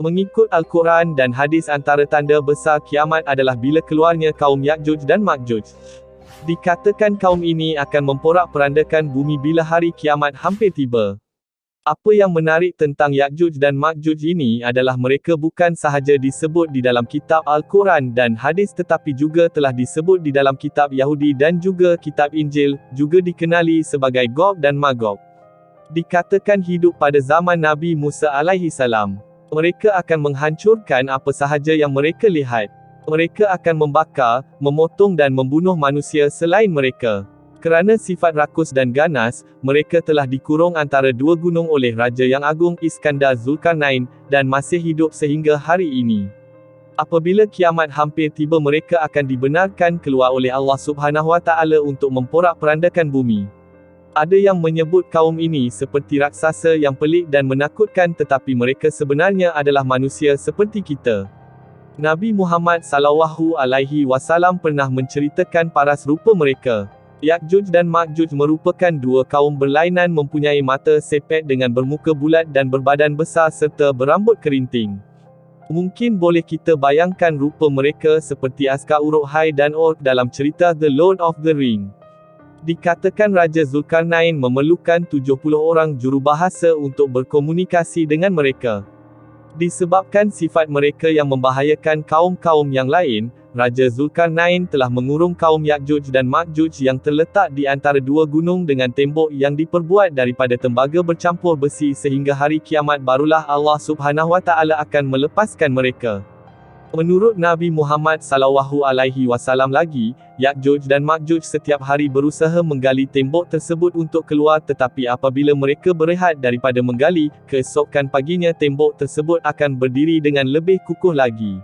Mengikut Al-Quran dan hadis, antara tanda besar kiamat adalah bila keluarnya kaum Ya'juj dan Ma'juj. Dikatakan kaum ini akan memporak-perandakan bumi bila hari kiamat hampir tiba. Apa yang menarik tentang Ya'juj dan Ma'juj ini adalah mereka bukan sahaja disebut di dalam kitab Al-Quran dan hadis, tetapi juga telah disebut di dalam kitab Yahudi dan juga kitab Injil, juga dikenali sebagai Gog dan Magog. Dikatakan hidup pada zaman Nabi Musa alaihi salam. Mereka akan menghancurkan apa sahaja yang mereka lihat. Mereka akan membakar, memotong dan membunuh manusia selain mereka. Kerana sifat rakus dan ganas, mereka telah dikurung antara dua gunung oleh Raja yang Agung Iskandar Zulkarnain, dan masih hidup sehingga hari ini. Apabila kiamat hampir tiba, mereka akan dibenarkan keluar oleh Allah Subhanahu Wa Taala untuk memporak-perandakan bumi. Ada yang menyebut kaum ini seperti raksasa yang pelik dan menakutkan, tetapi mereka sebenarnya adalah manusia seperti kita. Nabi Muhammad SAW pernah menceritakan paras rupa mereka. Ya'juj dan Ma'juj merupakan dua kaum berlainan, mempunyai mata sepet dengan bermuka bulat dan berbadan besar serta berambut kerinting. Mungkin boleh kita bayangkan rupa mereka seperti askar Uruk-hai dan Orc dalam cerita The Lord of the Ring. Dikatakan Raja Zulkarnain memerlukan 70 orang jurubahasa untuk berkomunikasi dengan mereka. Disebabkan sifat mereka yang membahayakan kaum-kaum yang lain, Raja Zulkarnain telah mengurung kaum Ya'juj dan Ma'juj yang terletak di antara dua gunung dengan tembok yang diperbuat daripada tembaga bercampur besi, sehingga hari kiamat barulah Allah Subhanahu Wa Taala akan melepaskan mereka. Menurut Nabi Muhammad SAW lagi, Ya'juj dan Ma'juj setiap hari berusaha menggali tembok tersebut untuk keluar, tetapi apabila mereka berehat daripada menggali, keesokan paginya tembok tersebut akan berdiri dengan lebih kukuh lagi.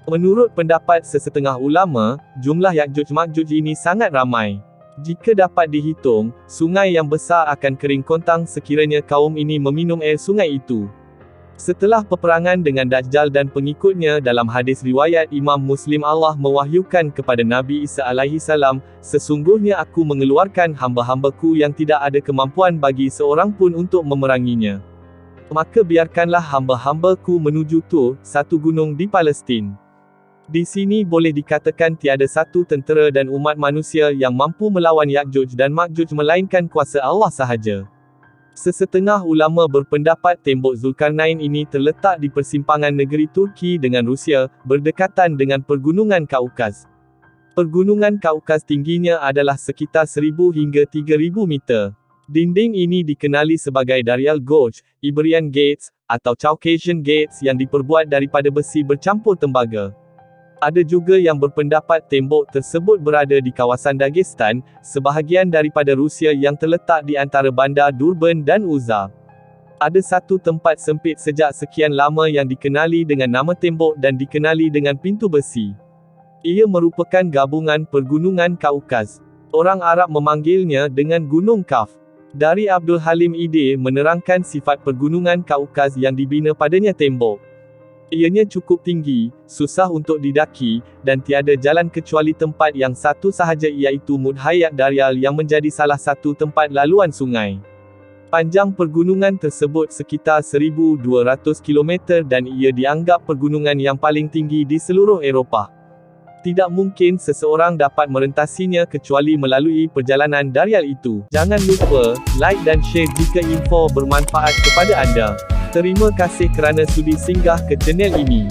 Menurut pendapat sesetengah ulama, jumlah Ya'juj Ma'juj ini sangat ramai. Jika dapat dihitung, sungai yang besar akan kering kontang sekiranya kaum ini meminum air sungai itu. Setelah peperangan dengan Dajjal dan pengikutnya, dalam hadis riwayat Imam Muslim, Allah mewahyukan kepada Nabi Isa alaihi salam, "Sesungguhnya aku mengeluarkan hamba-hambaku yang tidak ada kemampuan bagi seorang pun untuk memeranginya. Maka biarkanlah hamba-hambaku menuju Tur, satu gunung di Palestin." Di sini boleh dikatakan tiada satu tentera dan umat manusia yang mampu melawan Ya'juj dan Ma'juj melainkan kuasa Allah sahaja. Sesetengah ulama berpendapat tembok Zulkarnain ini terletak di persimpangan negeri Turki dengan Rusia, berdekatan dengan Pergunungan Kaukaz. Pergunungan Kaukaz tingginya adalah sekitar 1000 hingga 3000 meter. Dinding ini dikenali sebagai Darial Gorge, Iberian Gates, atau Caucasian Gates yang diperbuat daripada besi bercampur tembaga. Ada juga yang berpendapat tembok tersebut berada di kawasan Dagestan, sebahagian daripada Rusia yang terletak di antara bandar Durban dan Uza. Ada satu tempat sempit sejak sekian lama yang dikenali dengan nama tembok dan dikenali dengan pintu besi. Ia merupakan gabungan Pergunungan Kaukaz. Orang Arab memanggilnya dengan Gunung Kaf. Dari Abdul Halim Ide menerangkan sifat Pergunungan Kaukaz yang dibina padanya tembok. Ianya cukup tinggi, susah untuk didaki, dan tiada jalan kecuali tempat yang satu sahaja, iaitu Mudhayyak Darial yang menjadi salah satu tempat laluan sungai. Panjang pergunungan tersebut sekitar 1200 km dan ia dianggap pergunungan yang paling tinggi di seluruh Eropah. Tidak mungkin seseorang dapat merentasinya kecuali melalui perjalanan Darial itu. Jangan lupa, like dan share jika info bermanfaat kepada anda. Terima kasih kerana sudi singgah ke channel ini.